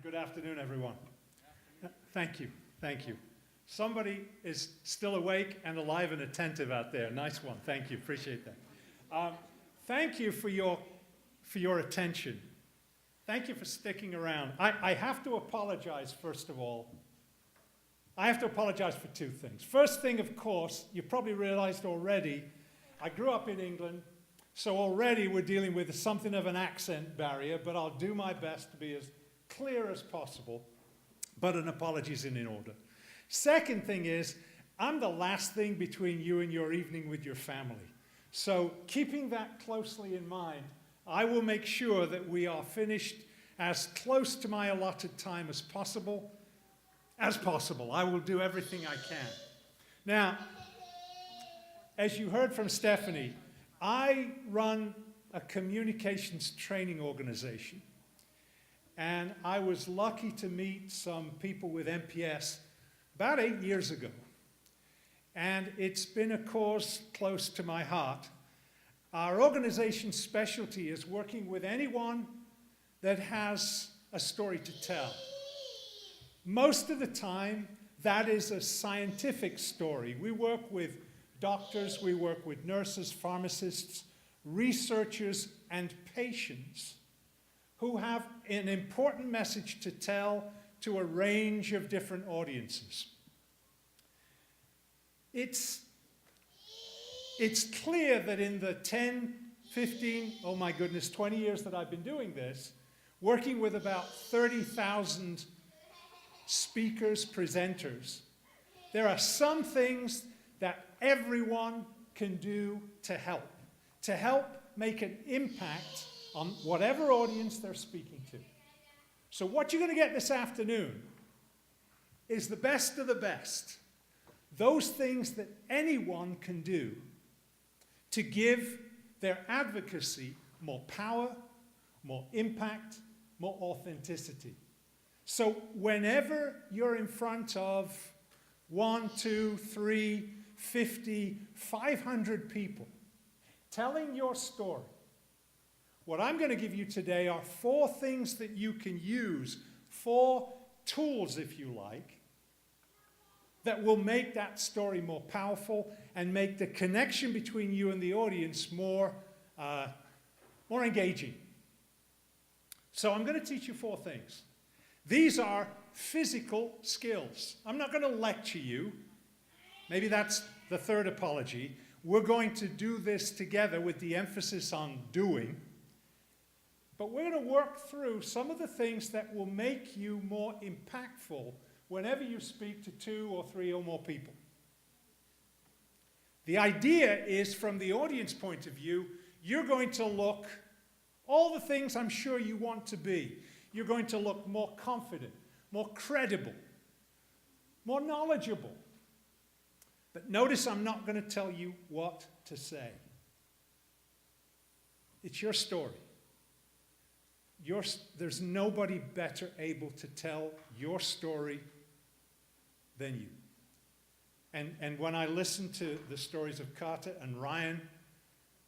Good afternoon, everyone. Thank you. Thank you. Somebody is still awake and alive and attentive out there. Nice one. Thank you. Appreciate that. Thank you for your attention. Thank you for sticking around. I have to apologize, first of all. I have to apologize for two things. First thing, of course, you probably realized already, I grew up in England, so already we're dealing with something of an accent barrier, but I'll do my best to be as clear as possible, but an apology is in order. Second thing is, I'm the last thing between you and your evening with your family. So keeping that closely in mind, I will make sure that we are finished as close to my allotted time as possible. I will do everything I can. Now, as you heard from Stephanie, I run a communications training organization. And I was lucky to meet some people with MPS about 8 years ago. And it's been a cause close to my heart. Our organization's specialty is working with anyone that has a story to tell. Most of the time, that is a scientific story. We work with doctors, we work with nurses, pharmacists, researchers, and patients who have an important message to tell to a range of different audiences. It's clear that in the 10, 15, oh my goodness, 20 years that I've been doing this, working with about 30,000 speakers, presenters, there are some things that everyone can do to help make an impact on whatever audience they're speaking to. So what you're going to get this afternoon is the best of the best. Those things that anyone can do to give their advocacy more power, more impact, more authenticity. So whenever you're in front of 1, 2, 3, 50, 500 people telling your story, what I'm going to give you today are 4 things that you can use, 4 tools, if you like, that will make that story more powerful and make the connection between you and the audience more engaging. So I'm going to teach you 4 things. These are physical skills. I'm not going to lecture you. Maybe that's the third apology. We're going to do this together with the emphasis on doing. But we're going to work through some of the things that will make you more impactful whenever you speak to 2 or 3 or more people. The idea is, from the audience point of view, you're going to look all the things I'm sure you want to be. You're going to look more confident, more credible, more knowledgeable. But notice I'm not going to tell you what to say. It's your story. There's nobody better able to tell your story than you. And when I listen to the stories of Carter and Ryan,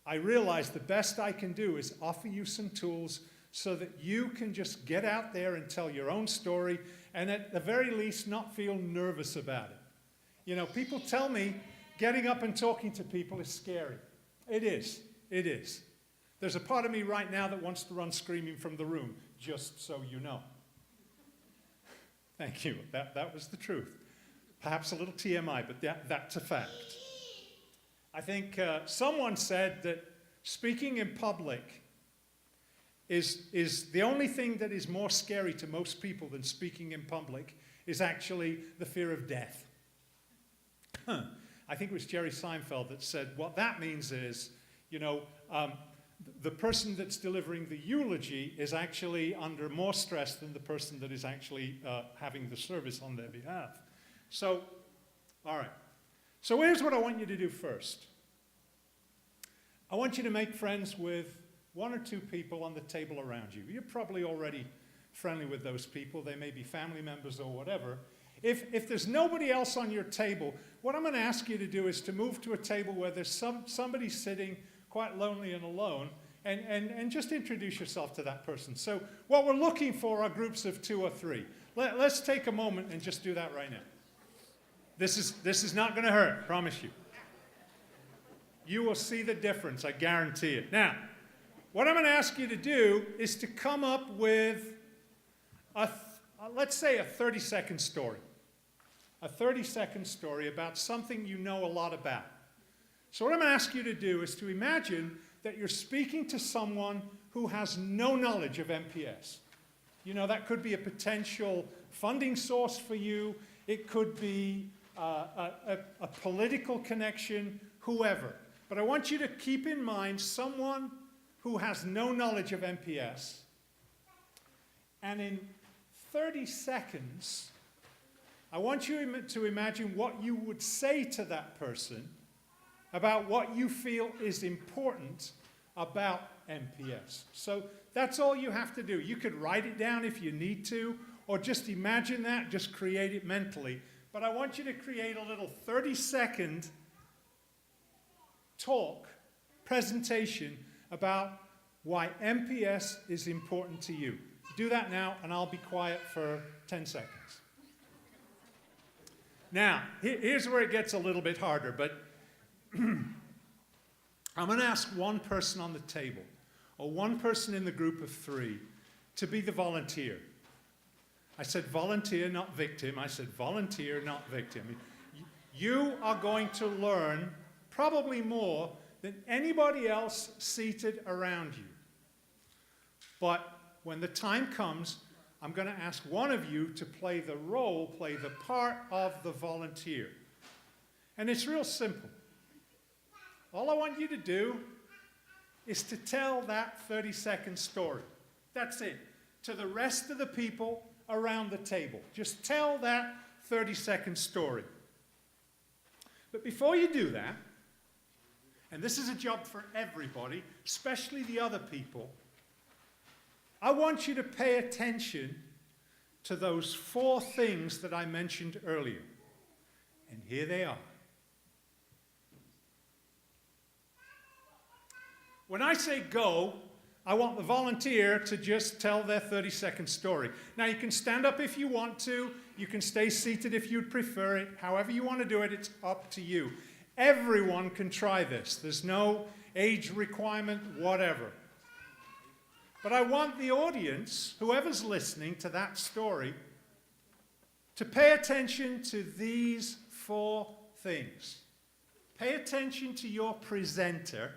I realize the best I can do is offer you some tools so that you can just get out there and tell your own story, and at the very least not feel nervous about it. You know, people tell me getting up and talking to people is scary. It is. It is. There's a part of me right now that wants to run screaming from the room, just so you know. Thank you. That was the truth. Perhaps a little TMI, but that's a fact. I think someone said that speaking in public is the only thing that is more scary to most people than speaking in public is actually the fear of death. I think it was Jerry Seinfeld that said what that means is, you know, the person that's delivering the eulogy is actually under more stress than the person that is actually having the service on their behalf. So, all right. So here's what I want you to do first. I want you to make friends with 1 or 2 people on the table around you. You're probably already friendly with those people. They may be family members or whatever. If there's nobody else on your table, what I'm going to ask you to do is to move to a table where there's somebody sitting quite lonely and alone, and just introduce yourself to that person. So what we're looking for are groups of 2 or 3. Let's take a moment and just do that right now. This is not going to hurt, promise you. You will see the difference, I guarantee it. Now, what I'm going to ask you to do is to come up with, let's say, a 30-second story. A 30-second story about something you know a lot about. So what I'm going to ask you to do is to imagine that you're speaking to someone who has no knowledge of MPS. You know, that could be a potential funding source for you. It could be a political connection, whoever. But I want you to keep in mind someone who has no knowledge of MPS. And in 30 seconds, I want you to imagine what you would say to that person about what you feel is important about MPS. So that's all you have to do. You could write it down if you need to, or just imagine that, just create it mentally. But I want you to create a little 30-second talk, presentation about why MPS is important to you. Do that now, and I'll be quiet for 10 seconds. Now, here's where it gets a little bit harder, but I'm going to ask one person on the table, or one person in the group of 3, to be the volunteer. I said volunteer, not victim. I said volunteer, not victim. You are going to learn probably more than anybody else seated around you. But when the time comes, I'm going to ask one of you to play the role, play the part of the volunteer. And it's real simple. All I want you to do is to tell that 30-second story. That's it. To the rest of the people around the table. Just tell that 30-second story. But before you do that, and this is a job for everybody, especially the other people, I want you to pay attention to those 4 things that I mentioned earlier. And here they are. When I say go, I want the volunteer to just tell their 30-second story. Now, you can stand up if you want to. You can stay seated if you'd prefer it. However you want to do it, it's up to you. Everyone can try this. There's no age requirement, whatever. But I want the audience, whoever's listening to that story, to pay attention to these 4 things. Pay attention to your presenter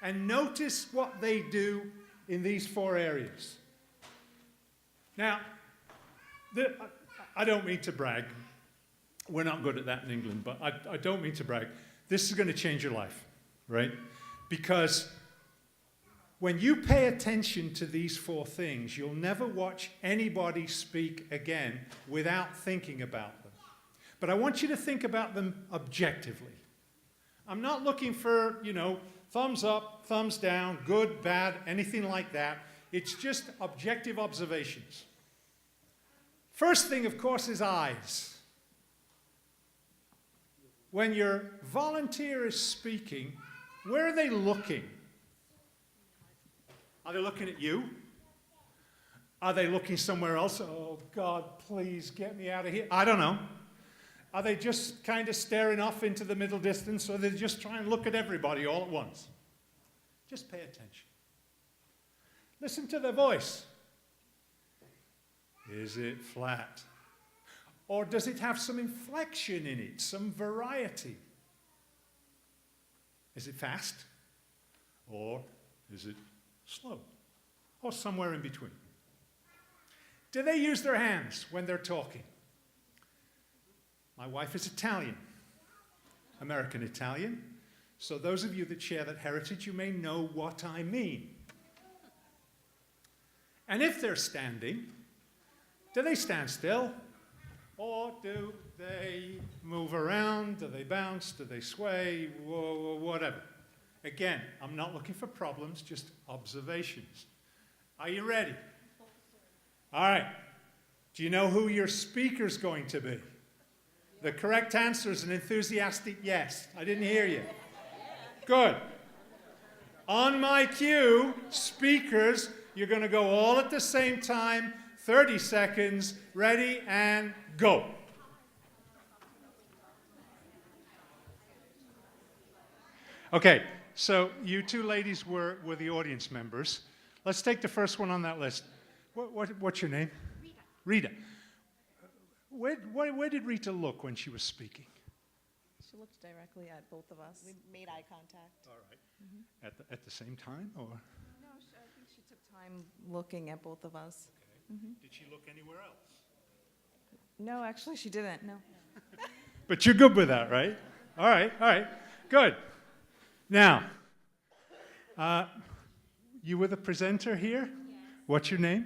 and notice what they do in these 4 areas. Now, I don't mean to brag. We're not good at that in England, but I don't mean to brag. This is going to change your life, right? Because when you pay attention to these 4 things, you'll never watch anybody speak again without thinking about them. But I want you to think about them objectively. I'm not looking for, thumbs up, thumbs down, good, bad, anything like that. It's just objective observations. First thing, of course, is eyes. When your volunteer is speaking, where are they looking? Are they looking at you? Are they looking somewhere else? Oh, God, please get me out of here. I don't know. Are they just kind of staring off into the middle distance, or they just try and look at everybody all at once? Just pay attention. Listen to their voice. Is it flat? Or does it have some inflection in it, some variety? Is it fast? Or is it slow? Or somewhere in between? Do they use their hands when they're talking? My wife is Italian, American Italian. So those of you that share that heritage, you may know what I mean. And if they're standing, do they stand still? Or do they move around? Do they bounce? Do they sway? Whatever. Again, I'm not looking for problems, just observations. Are you ready? All right. Do you know who your speaker's going to be? The correct answer is an enthusiastic yes. I didn't hear you. Good. On my cue, speakers, you're going to go all at the same time, 30 seconds, ready, and go. Okay, so you two ladies were the audience members. Let's take the first one on that list. What's your name? Rita. Rita. Where did Rita look when she was speaking? She looked directly at both of us. We made eye contact. All right. Mm-hmm. At the same time, or? No, I think she took time looking at both of us. Okay. Mm-hmm. Did she look anywhere else? No, actually she didn't, no. But you're good with that, right? All right, good. Now, you were the presenter here? Yes. What's your name?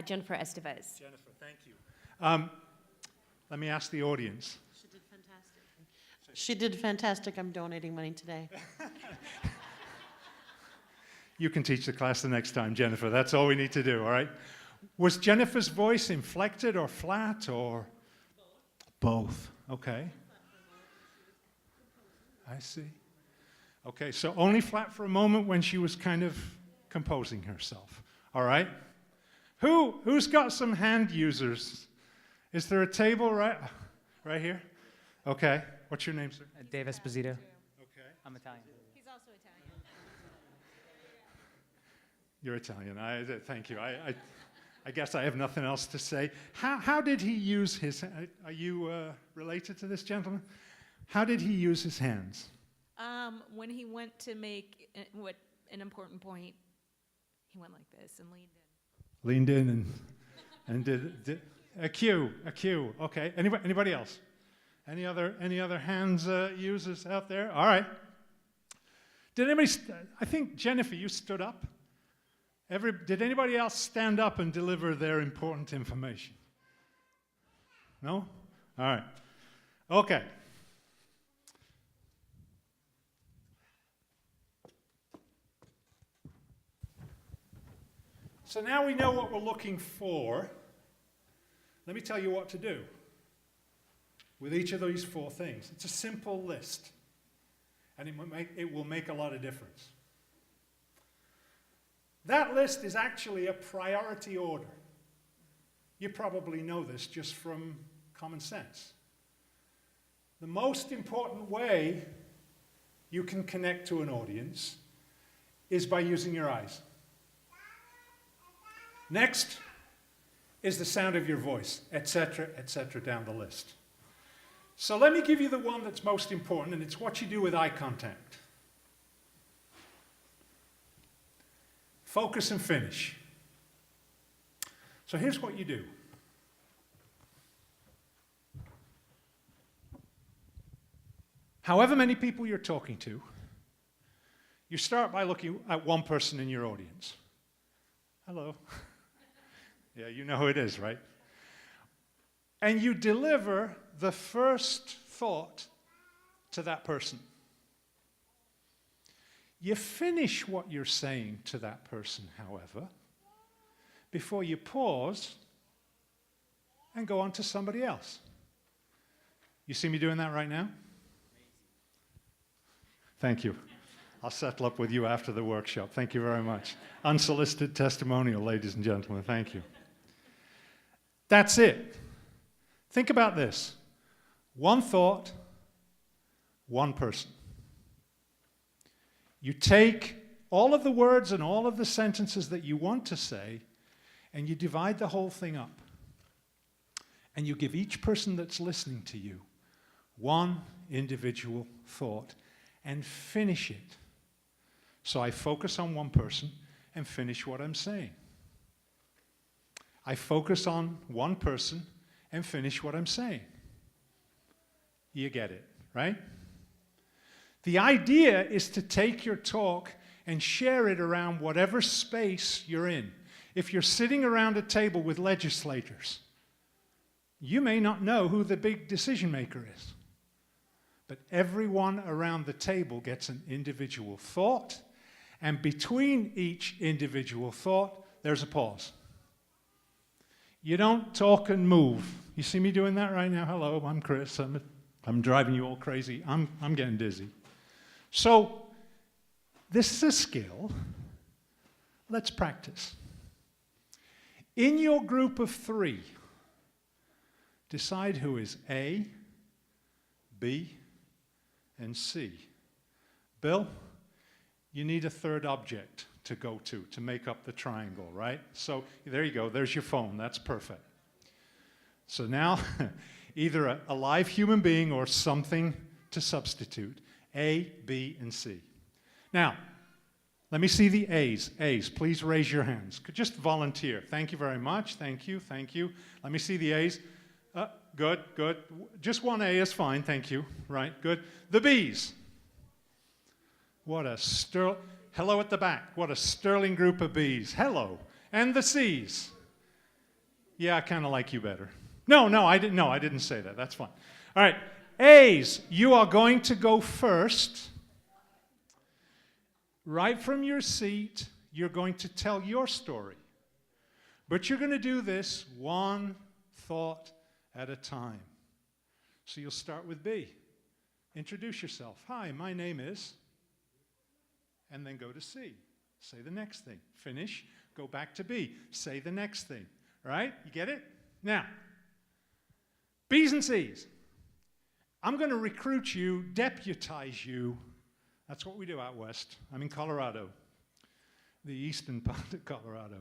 Jennifer Estevez. Jennifer, thank you. Let me ask the audience. She did fantastic. She did fantastic. I'm donating money today. You can teach the class the next time, Jennifer. That's all we need to do, all right? Was Jennifer's voice inflected or flat or? Both. Okay. I see. Okay, so only flat for a moment when she was kind of composing herself. All right? Who's got some hand users? Is there a table right here? Okay. What's your name, sir? Dave Esposito. Okay. I'm Italian. He's also Italian. You're Italian. Thank you. I guess I have nothing else to say. How did he use his? Are you related to this gentleman? How did he use his hands? When he went to make an important point, he went like this and leaned in. Leaned in and did a cue. Okay. Anybody else? Any other hands users out there? All right. Did anybody? I think Jennifer, you stood up. Did anybody else stand up and deliver their important information? No? All right. Okay. So now we know what we're looking for. Let me tell you what to do with each of these 4 things. It's a simple list, and it will make a lot of difference. That list is actually a priority order. You probably know this just from common sense. The most important way you can connect to an audience is by using your eyes. Next is the sound of your voice, etc., down the list. So let me give you the one that's most important, and it's what you do with eye contact. Focus and finish. So here's what you do. However many people you're talking to, you start by looking at one person in your audience. Hello. Yeah, you know who it is, right? And you deliver the first thought to that person. You finish what you're saying to that person, however, before you pause and go on to somebody else. You see me doing that right now? Thank you. I'll settle up with you after the workshop. Thank you very much. Unsolicited testimonial, ladies and gentlemen. Thank you. That's it. Think about this. One thought, one person. You take all of the words and all of the sentences that you want to say, and you divide the whole thing up. And you give each person that's listening to you one individual thought and finish it. So I focus on one person and finish what I'm saying. I focus on one person and finish what I'm saying. You get it, right? The idea is to take your talk and share it around whatever space you're in. If you're sitting around a table with legislators, you may not know who the big decision maker is. But everyone around the table gets an individual thought, and between each individual thought, there's a pause. You don't talk and move. You see me doing that right now? Hello, I'm Chris. I'm driving you all crazy. I'm getting dizzy. So This is a skill. Let's practice. In your group of 3, decide who is A, B, and C. Bill, you need a third object to go to make up the triangle, right? So there you go. There's your phone. That's perfect. So now, either a live human being or something to substitute. A, B, and C. Now, let me see the A's. A's, please raise your hands. Just volunteer. Thank you very much. Thank you. Thank you. Let me see the A's. Good, good. Just one A is fine. Thank you. Right, good. The B's. What a hello at the back. What a sterling group of B's. Hello. And the C's. Yeah, I kind of like you better. No, I didn't say that. That's fine. All right. A's, you are going to go first. Right from your seat, you're going to tell your story. But you're going to do this one thought at a time. So you'll start with B. Introduce yourself. Hi, my name is... And then go to C. Say the next thing. Finish. Go back to B. Say the next thing. Right? You get it? Now, B's and C's. I'm going to recruit you, deputize you. That's what we do out west. I'm in Colorado, the eastern part of Colorado.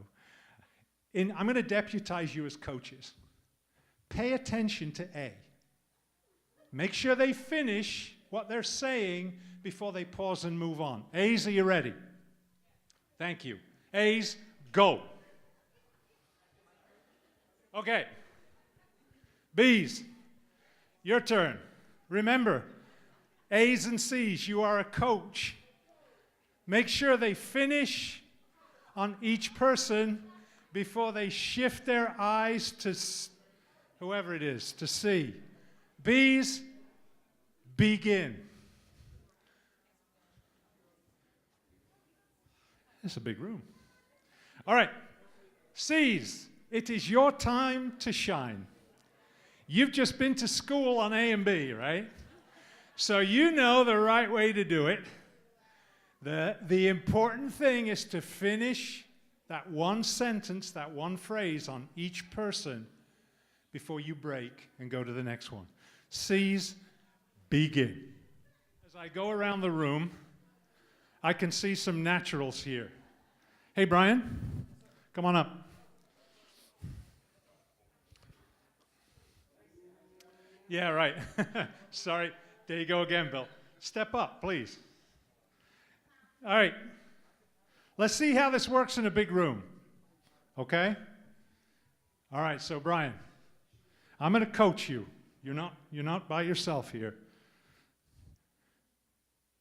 I'm going to deputize you as coaches. Pay attention to A. Make sure they finish what they're saying before they pause and move on. A's, are you ready? Thank you. A's, go. Okay. B's, your turn. Remember, A's and C's, you are a coach. Make sure they finish on each person before they shift their eyes to whoever it is, to C. B's, begin. It's a big room. All right. C's, it is your time to shine. You've just been to school on A and B, right? So you know the right way to do it. The important thing is to finish that one sentence, that one phrase on each person before you break and go to the next one. C's, begin. As I go around the room, I can see some naturals here. Hey, Brian, come on up. Yeah, right. Sorry. There you go again, Bill. Step up, please. All right. Let's see how this works in a big room. Okay? All right, so Brian, I'm going to coach you. You're not by yourself here.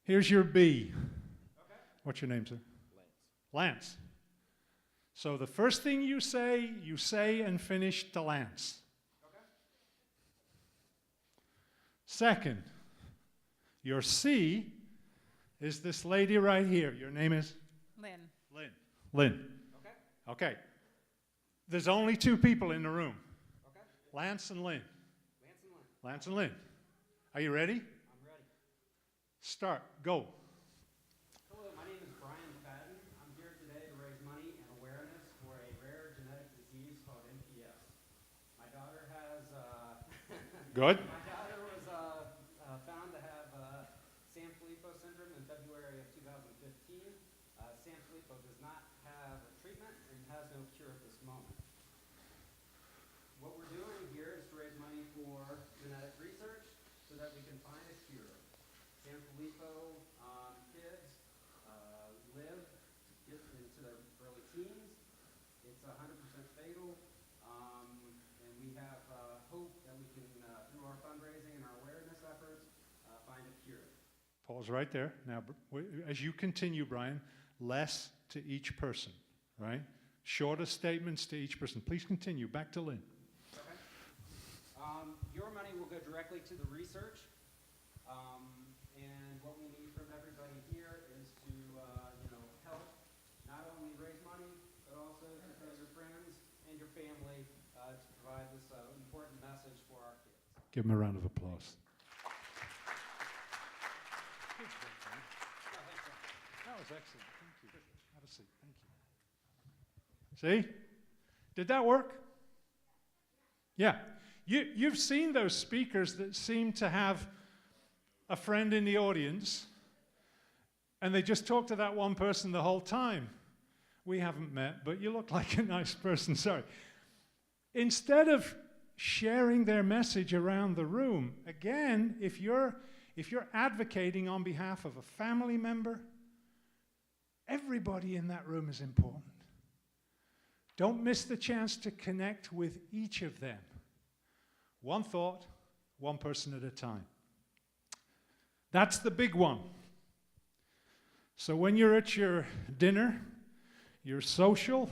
Here's your B. Okay. What's your name, sir? Lance. So the first thing you say and finish to Lance. Okay. Second, your C is this lady right here. Your name is? Lynn. Lynn. Okay. Okay. There's only 2 people in the room. Okay. Lance and Lynn. Lance and Lynn. Are you ready? I'm ready. Start. Go. Hello, my name is Brian Fadden. I'm here today to raise money and awareness for a rare genetic disease called MPS. My daughter has... Good. My daughter was found to have Sanfilippo syndrome in February of 2015. Sanfilippo does not have a treatment and has no cure at this moment. What we're doing here is to raise money for genetic research so that we can find a cure. Sanfilippo kids live to get into their early teens. It's 100% fatal, and we have hope that we can, through our fundraising and our awareness efforts, find a cure. Pause right there. Now, as you continue, Brian, less to each person, right? Shorter statements to each person. Please continue. Back to Lynn. Okay. Your money will go directly to the research, and what we need from everybody here is to, help not only raise money, but also to tell your friends and your family to provide this important message for our kids. Give him a round of applause. That was excellent. Thank you. Have a seat. Thank you. See? Did that work? Yeah. You've seen those speakers that seem to have a friend in the audience, and they just talk to that one person the whole time. We haven't met, but you look like a nice person. Sorry. Instead of sharing their message around the room, again, if you're advocating on behalf of a family member, everybody in that room is important. Don't miss the chance to connect with each of them. One thought, one person at a time. That's the big one. So when you're at your dinner, your social,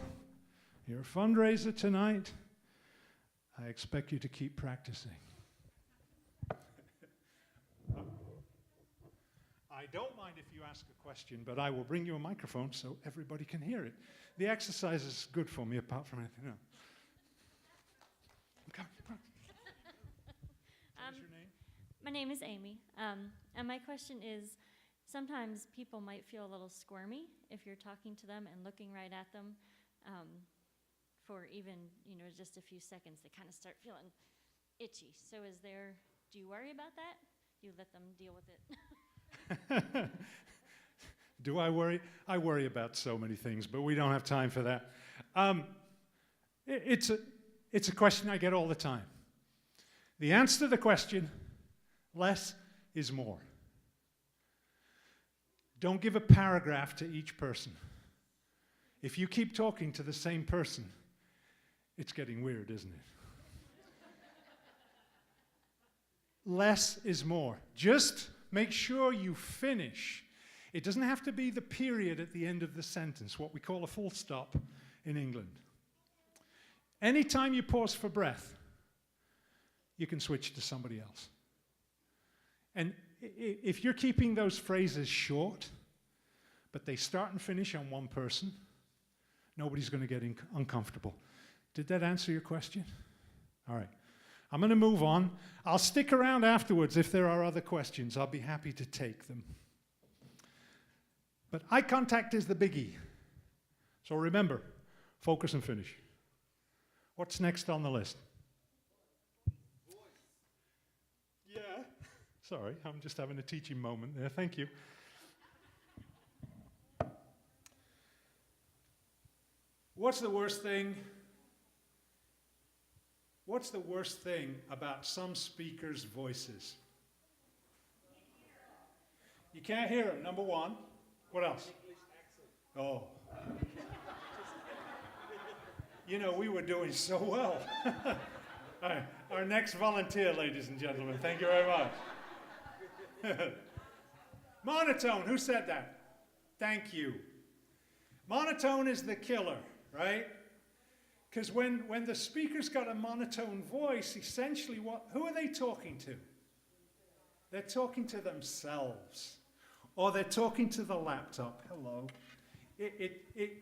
your fundraiser tonight, I expect you to keep practicing. I don't mind if you ask a question, but I will bring you a microphone so everybody can hear it. The exercise is good for me, apart from anything else. Come on. What's your name? My name is Amy, and my question is, sometimes people might feel a little squirmy if you're talking to them and looking right at them for even, just a few seconds. They kind of start feeling itchy. So do you worry about that? You let them deal with it? Do I worry? I worry about so many things, but we don't have time for that. It's a question I get all the time. The answer to the question, less is more. Don't give a paragraph to each person. If you keep talking to the same person, it's getting weird, isn't it? Less is more. Just make sure you finish. It doesn't have to be the period at the end of the sentence, what we call a full stop in England. Anytime you pause for breath, you can switch to somebody else. And if you're keeping those phrases short, but they start and finish on one person, nobody's going to get uncomfortable. Did that answer your question? All right. I'm going to move on. I'll stick around afterwards if there are other questions. I'll be happy to take them. But eye contact is the biggie. So remember, focus and finish. What's next on the list? Yeah. Sorry, I'm just having a teaching moment there. Thank you. What's the worst thing? What's the worst thing about some speakers' voices? You can't hear them, number one. What else? Oh. We were doing so well. All right. Our next volunteer, ladies and gentlemen. Thank you very much. Monotone. Who said that? Thank you. Monotone is the killer, right? Because when the speaker's got a monotone voice, essentially who are they talking to? They're talking to themselves. Or they're talking to the laptop. Hello.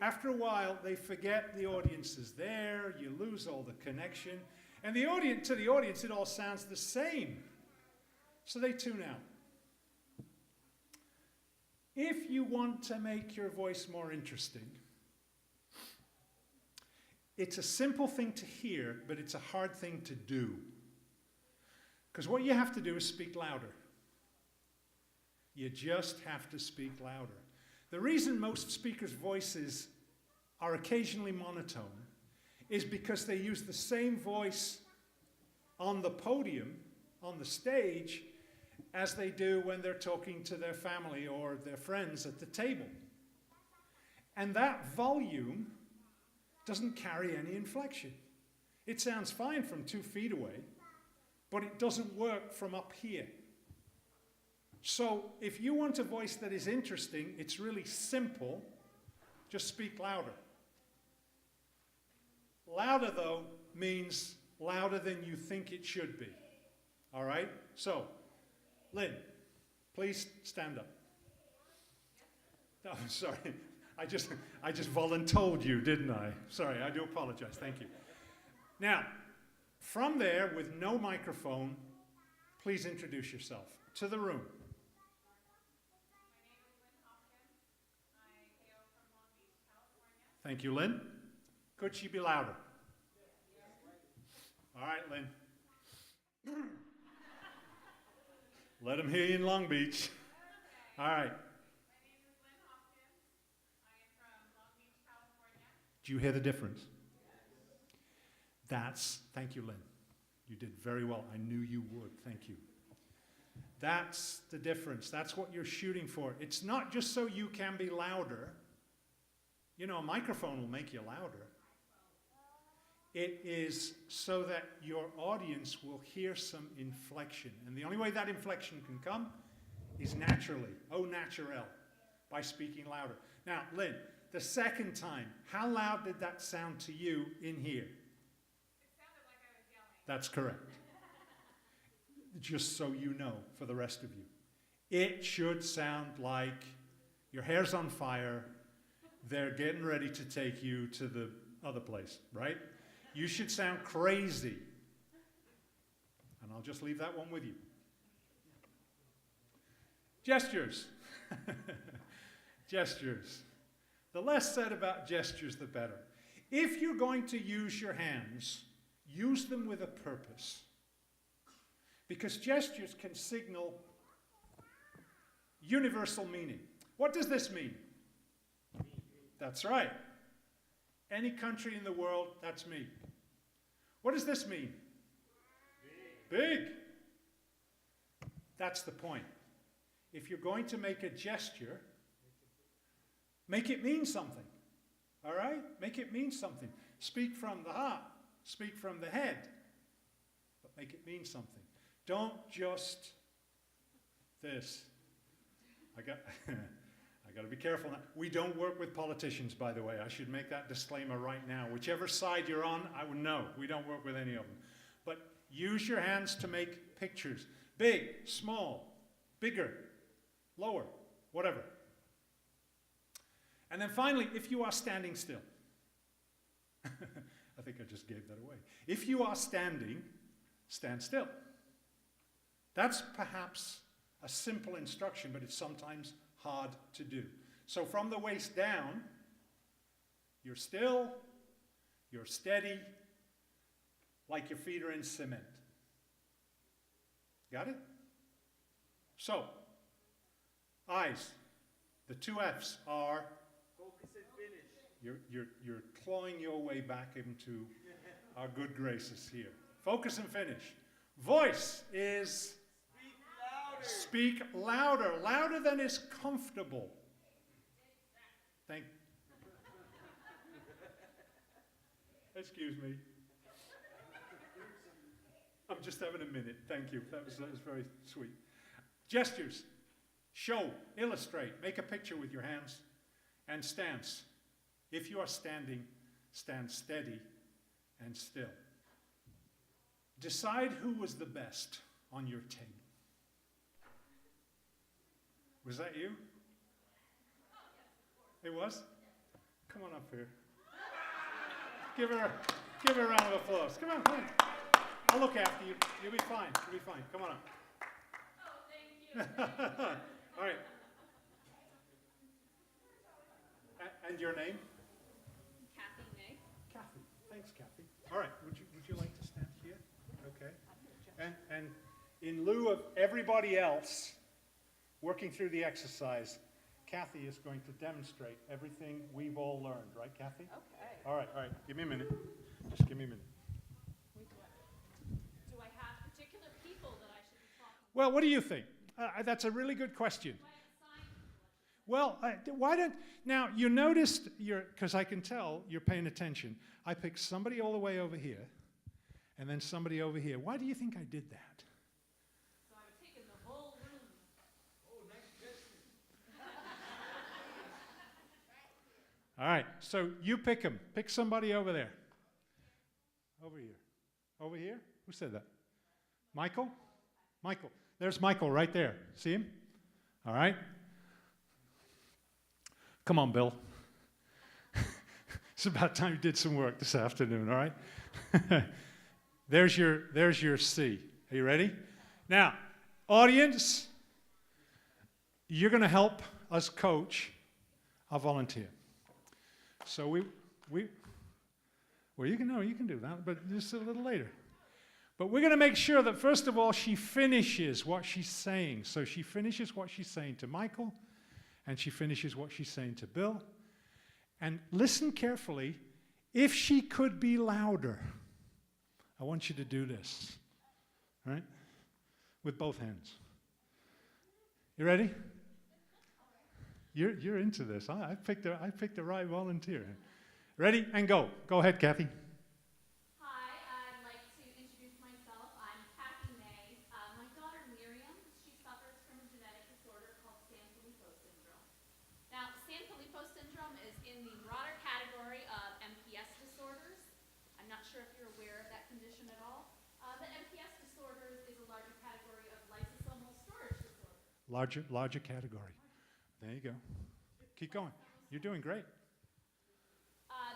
After a while, they forget the audience is there. You lose all the connection. And to the audience, it all sounds the same. So they tune out. If you want to make your voice more interesting, it's a simple thing to hear, but it's a hard thing to do. Because what you have to do is speak louder. You just have to speak louder. The reason most speakers' voices are occasionally monotone is because they use the same voice on the podium, on the stage, as they do when they're talking to their family or their friends at the table. And that volume doesn't carry any inflection. It sounds fine from 2 feet away, but it doesn't work from up here. So if you want a voice that is interesting, it's really simple. Just speak louder. Louder, though, means louder than you think it should be. All right? So, Lynn, please stand up. Oh, sorry. I just voluntold you, didn't I? Sorry, I do apologize. Thank you. Now, from there, with no microphone, please introduce yourself to the room. Thank you, Lynn. Could she be louder? All right, Lynn. Let them hear you in Long Beach. All right. Do you hear the difference? Thank you, Lynn. You did very well. I knew you would. Thank you. That's the difference. That's what you're shooting for. It's not just so you can be louder. You know, a microphone will make you louder. It is so that your audience will hear some inflection. And the only way that inflection can come is naturally, au naturel, by speaking louder. Now, Lynn, the second time, how loud did that sound to you in here? It sounded like I was yelling. That's correct. Just so you know, for the rest of you. It should sound like your hair's on fire, they're getting ready to take you to the other place, right? You should sound crazy. And I'll just leave that one with you. Gestures. Gestures. The less said about gestures, the better. If you're going to use your hands, use them with a purpose. Because gestures can signal universal meaning. What does this mean? That's right. Any country in the world, that's me. What does this mean? Big. That's the point. If you're going to make a gesture, make it mean something. All right? Make it mean something. Speak from the heart. Speak from the head. But make it mean something. Don't just this. I got to be careful now. We don't work with politicians, by the way. I should make that disclaimer right now. Whichever side you're on, I would know. We don't work with any of them. But use your hands to make pictures. Big, small, bigger, lower, whatever. And then finally, if you are standing still. I think I just gave that away. If you are standing, stand still. That's perhaps a simple instruction, but it's sometimes hard to do. So from the waist down, you're still, you're steady, like your feet are in cement. Got it? So, eyes. The two F's are focus and finish. You're clawing your way back into our good graces here. Focus and finish. Voice is speak louder. Louder than is comfortable. Excuse me. I'm just having a minute. Thank you. That was very sweet. Gestures. Show, illustrate, make a picture with your hands. And stance. If you are standing, stand steady and still. Decide who was the best on your table. Was that you? It was? Come on up here. Give her a round of applause. Come on. I'll look after you. You'll be fine. Come on up. Oh, thank you. All right. And your name? Kathy May. Kathy. Thanks, Kathy. All right. Would you like to stand here? Okay. And in lieu of everybody else working through the exercise, Kathy is going to demonstrate everything we've all learned. Right, Kathy? Okay. All right. Give me a minute. Just give me a minute. Do I have particular people that I should be talking to? Well, what do you think? That's a really good question. Do I have signs? Well, why don't, now you noticed, because I can tell you're paying attention. I picked somebody all the way over here, and then somebody over here. Why do you think I did that? So I would take in the whole room. Oh, nice gesture. All right, so you pick them. Pick somebody over there. Over here. Over here? Who said that? Michael? Michael. There's Michael right there. See him? All right. Come on, Bill. It's about time you did some work this afternoon, all right? There's your C. Are you ready? Now, audience, you're going to help us coach our volunteer. So well, you can do that, but just a little later. But we're going to make sure that, first of all, she finishes what she's saying. So she finishes what she's saying to Michael, and she finishes what she's saying to Bill. And listen carefully. If she could be louder, I want you to do this, right? With both hands. You ready? You're into this. I picked the right volunteer. Ready? And go. Go ahead, Kathy. Hi, I'd like to introduce myself. I'm Kathy May. My daughter Miriam, she suffers from a genetic disorder called Sanfilippo syndrome. Now, Sanfilippo syndrome is in the broader category of MPS disorders. I'm not sure if you're aware of that condition at all. But MPS disorders is a larger category of lysosomal storage disorders. Larger category. There you go. Keep going. You're doing great.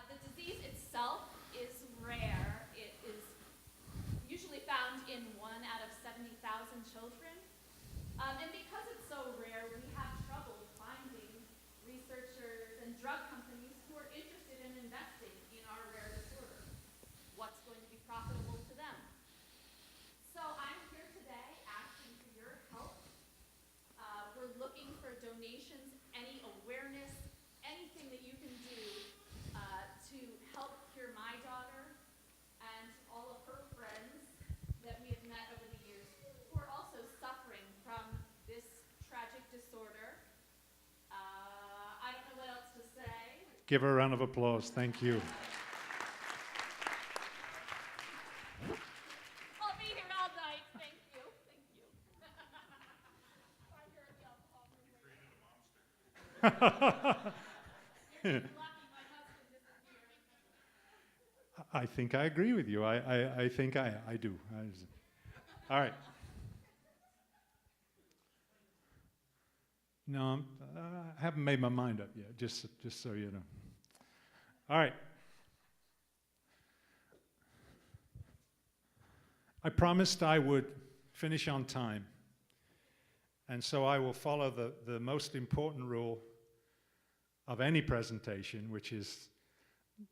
The disease itself is rare. It is usually found in 1 out of 70,000 children. And because it's so rare, we have trouble finding researchers and drug companies who are interested in investing in our rare disorder. What's going to be profitable to them? So I'm here today asking for your help. We're looking for donations, any awareness, anything that you can do to help cure my daughter and all of her friends that we have met over the years who are also suffering from this tragic disorder. I don't know what else to say. Give her a round of applause. Thank you. I'll be here all night. Thank you. Thank you. I'm here at the alcohol room. You're just lucky my husband disappeared. I think I agree with you. I think I do. All right. No, I haven't made my mind up yet, just so you know. All right. I promised I would finish on time. And so I will follow the most important rule of any presentation, which is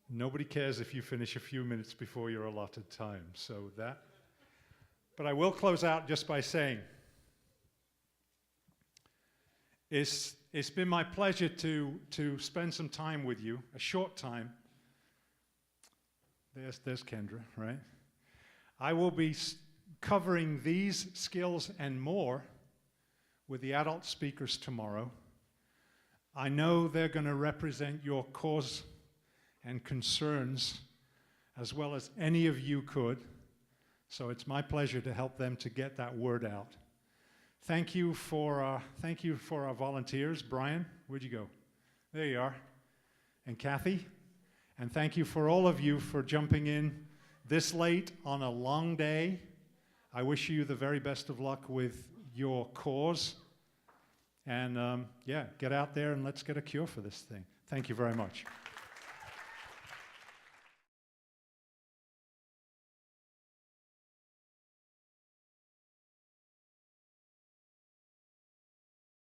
nobody cares if you finish a few minutes before your allotted time. So that. But I will close out just by saying, it's been my pleasure to spend some time with you, a short time. There's Kendra, right? I will be covering these skills and more with the adult speakers tomorrow. I know they're going to represent your cause and concerns as well as any of you could. So it's my pleasure to help them to get that word out. Thank you for our volunteers. Brian, where'd you go? There you are. And Kathy. And thank you for all of you for jumping in this late on a long day. I wish you the very best of luck with your cause. And yeah, get out there and let's get a cure for this thing. Thank you very much.